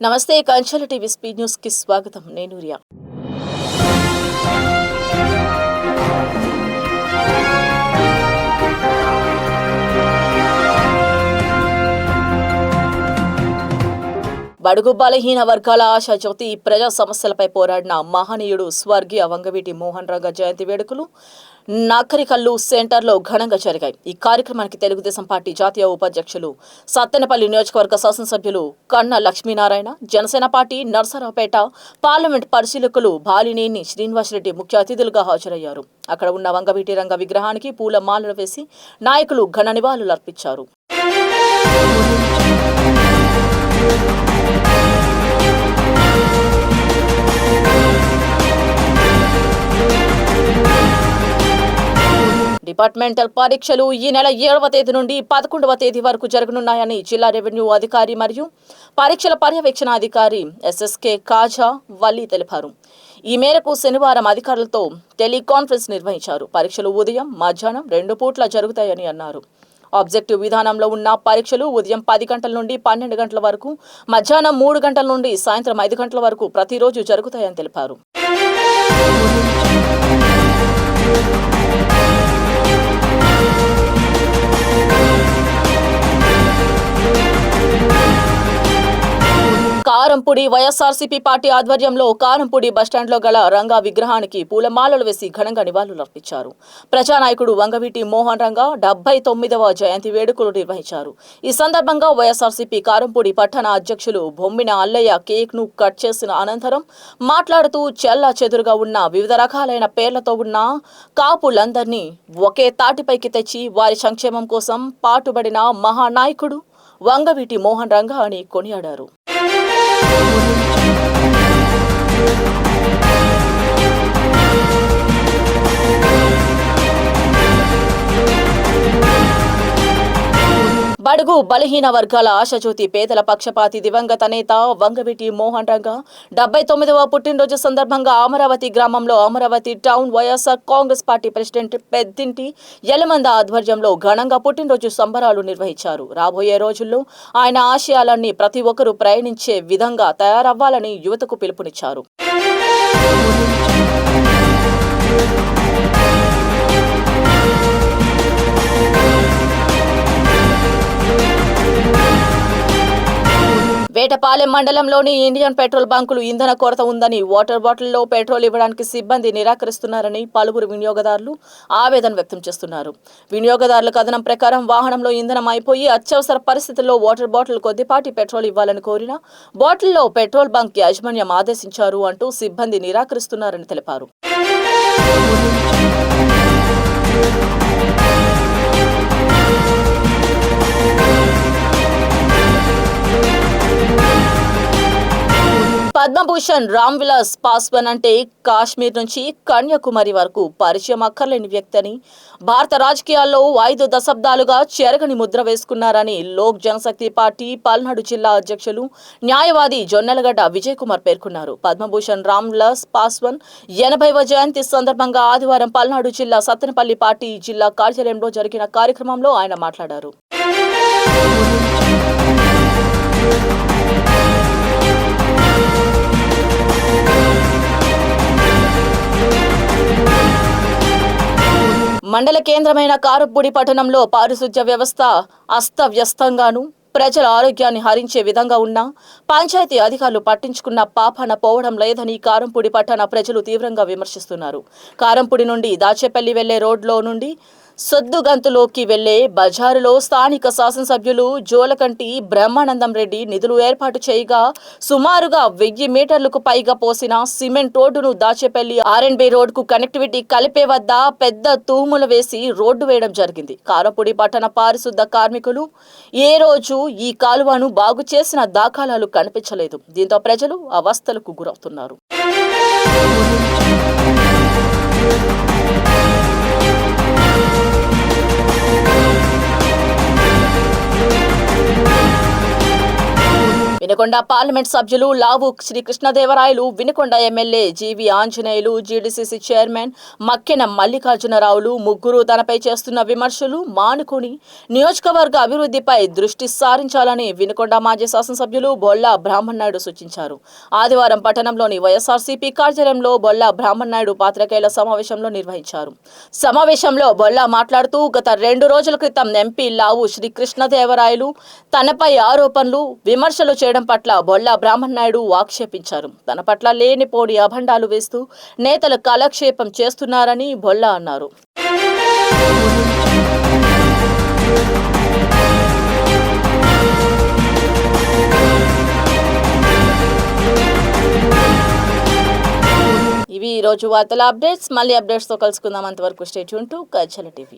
నమస్తే కంచెల TV speed news కి స్వాగతం. నేను రియా. బడుగు బలహీన వర్గాల ఆశాజ్యోతి ప్రజా సమస్యలపై పోరాడిన మహనీయుడు స్వర్గీయ వంగవీటి మోహన్ రంగ జయంతి వేడుకలు నకరికల్లు సెంటర్లో ఘనంగా జరిగాయి. ఈ కార్యక్రమానికి తెలుగుదేశం పార్టీ జాతీయ ఉపాధ్యక్షులు సత్తెనపల్లి నియోజకవర్గ శాసనసభ్యులు కన్నా లక్ష్మీనారాయణ, జనసేన పార్టీ నర్సరావుపేట పార్లమెంట్ పరిశీలకులు బాలినేని శ్రీనివాసరెడ్డి ముఖ్య అతిథులుగా హాజరయ్యారు. అక్కడ ఉన్న వంగవీటి రంగ విగ్రహానికి పూల మాలలు వేసి నాయకులు ఘన నివాళులర్పించారు. డిపార్ట్మెంటల్ పరీక్షలు ఈ నెల 7వ తేదీ నుండి 11వ తేదీ వరకు జరగనున్నాయని జిల్లా రెవెన్యూ అధికారి మరియు పరీక్షల పర్యవేక్షణ అధికారి ఎస్ఎస్కే కాజా వల్లి తెలిపారు. ఈ మేరకు శనివారం అధికారులతో టెలికాన్ఫరెన్స్ నిర్వహించారు. పరీక్షలు ఉదయం, మధ్యాహ్నం 2 పూట్ల జరుగుతాయని అన్నారు. ఆబ్జెక్టివ్ విధానంలో ఉన్న పరీక్షలు ఉదయం 10 గంటల నుండి 12 గంటల వరకు, మధ్యాహ్నం 3 గంటల నుండి సాయంత్రం 5 గంటల వరకు ప్రతిరోజు జరుగుతాయని తెలిపారు. కారంపూడి వైఎస్ఆర్సీపీ పార్టీ ఆధ్వర్యంలో కారంపూడి బస్టాండ్లో గల రంగా విగ్రహానికి పూలమాలలు వేసి ఘనంగా నివాళులర్పించారు. ప్రజానాయకుడు వంగవీటి మోహన్ రంగ 79వ జయంతి వేడుకలు నిర్వహించారు. ఈ సందర్భంగా వైఎస్ఆర్సీపీ కారంపూడి పట్టణ అధ్యక్షులు బొమ్మిన అల్లయ్య కేక్ ను కట్ చేసిన అనంతరం మాట్లాడుతూ చెల్లా చెదురుగా ఉన్న వివిధ రకాలైన పేర్లతో ఉన్న కాపులందరినీ ఒకే తాటిపైకి తెచ్చి వారి సంక్షేమం కోసం పాటుపడిన మహానాయకుడు వంగవీటి మోహన్ రంగ అని కొనియాడారు. బడుగు బలహీన వర్గాల ఆశాజ్యోతి పేదల పక్షపాతి దివంగత నేత వంగవీటి మోహన్ రంగ 79వ పుట్టినరోజు సందర్భంగా అమరావతి గ్రామంలో Amaravati town YSR Congress party president Peddinti Yalamanda ఆధ్వర్యంలో ఘనంగా పుట్టినరోజు సంబరాలు నిర్వహించారు. రాబోయే రోజుల్లో ఆయన ఆశయాలన్నీ ప్రతి ఒక్కరూ ప్రయాణించే విధంగా తయారవ్వాలని యువతకు పిలుపునిచ్చారు. వేటపాలెం మండలంలోని ఇండియన్ పెట్రోల్ బంకులు ఇంధన కొరత ఉందని, వాటర్ బాటిల్లో పెట్రోల్ ఇవ్వడానికి సిబ్బంది నిరాకరిస్తున్నారని పలువురు వినియోగదారులు ఆవేదన వ్యక్తం చేస్తున్నారు. వినియోగదారుల కథనం ప్రకారం వాహనంలో ఇంధనం అయిపోయి అత్యవసర పరిస్థితుల్లో వాటర్ బాటిల్ కొద్దిపాటి పెట్రోల్ ఇవ్వాలని కోరినా బాటిల్లో పెట్రోల్ బంక్ యాజమాన్యం ఆదేశించారు అంటూ సిబ్బంది నిరాకరిస్తున్నారని తెలిపారు. పద్మభూషణ్ రామ్ విలాస్ పాస్వాన్ అంటే కాశ్మీర్ నుంచి కన్యాకుమారి వరకు పరిచయం అక్కర్లేని వ్యక్తి అని, భారత రాజకీయాల్లో 5 దశాబ్దాలుగా చెరగని ముద్ర వేసుకున్నారని లోక్ జనశక్తి పార్టీ పల్నాడు జిల్లా అధ్యక్షులు న్యాయవాది జొన్నలగడ్డ విజయ్ కుమార్ పేర్కొన్నారు. పద్మభూషణ్ రామ్ విలాస్ పాస్వాన్ 80వ జయంతి సందర్భంగా ఆదివారం పల్నాడు జిల్లా సత్తెనపల్లి పార్టీ జిల్లా కార్యాలయంలో జరిగిన కార్యక్రమంలో ఆయన మాట్లాడారు. మండల కేంద్రమైన కారంపూడి పట్టణంలో పారిశుధ్య వ్యవస్థ అస్తవ్యస్తంగాను, ప్రజల ఆరోగ్యాన్ని హరించే విధంగా ఉన్న పంచాయతీ అధికారులు పట్టించుకున్న పాపాన పోవడం లేదని కారంపూడి పట్టణ ప్రజలు తీవ్రంగా విమర్శిస్తున్నారు. కారంపూడి నుండి దాచేపల్లి వెళ్లే రోడ్లో నుండి సొద్దుగంతులోకి వెళ్లే బజారులో స్థానిక శాసనసభ్యులు జోలకంటి బ్రహ్మానందం రెడ్డి నిధులు ఏర్పాటు చేయగా సుమారుగా 1000 మీటర్లకు పైగా పోసిన సిమెంట్ రోడ్డును దాచేపల్లి ఆర్ఎన్బి రోడ్డుకు కనెక్టివిటీ కలిపే వద్ద పెద్ద తూములు వేసి రోడ్డు వేయడం జరిగింది. కారంపూడి పట్టణ పారిశుద్ధ కార్మికులు ఏ రోజు ఈ కాలువను బాగు చేసిన దాఖలాలు కనిపించలేదు. దీంతో ప్రజలు అవస్థలకు గురవుతున్నారు. వినుకొండ పార్లమెంట్ సభ్యులు లావు శ్రీకృష్ణదేవరాయలు, వినుకొండ ఎమ్మెల్యే జీవి ఆంజనేయులు, జీడీసీసీ చైర్మన్ మక్కెన మల్లికార్జునరావులు ముగ్గురు తనపై చేస్తున్న విమర్శలు మానుకొని నియోజకవర్గ అభివృద్ధిపై దృష్టి సారించాలని వినుకొండ మాజీ శాసనసభ్యులు బొల్లా బ్రాహ్మణనాయుడు సూచించారు. ఆదివారం పట్టణంలోని వైఎస్ఆర్సీపీ కార్యాలయంలో బొల్లా బ్రాహ్మణనాయుడు పాత్రికేయుల సమావేశంలో నిర్వహించారు. సమావేశంలో బొల్లా మాట్లాడుతూ గత 2 రోజుల క్రితం ఎంపీ లావు శ్రీకృష్ణదేవరాయలు తనపై ఆరోపణలు, విమర్శలు చేయడం పట్ల బొల్లా బ్రాహ్మణనాయుడు ఆక్షేపించారు. తన పట్ల లేనిపోని అభండాలు వేస్తూ నేతలు కాలక్షేపం చేస్తున్నారని బొల్లా అన్నారు. ఇవి ఈ రోజు వార్తల అప్డేట్స్. మళ్ళీ అప్డేట్స్ తో కలుసుకుందాం. అంతవరకు స్టే ట్యూన్ టు కచ్చల టీవీ.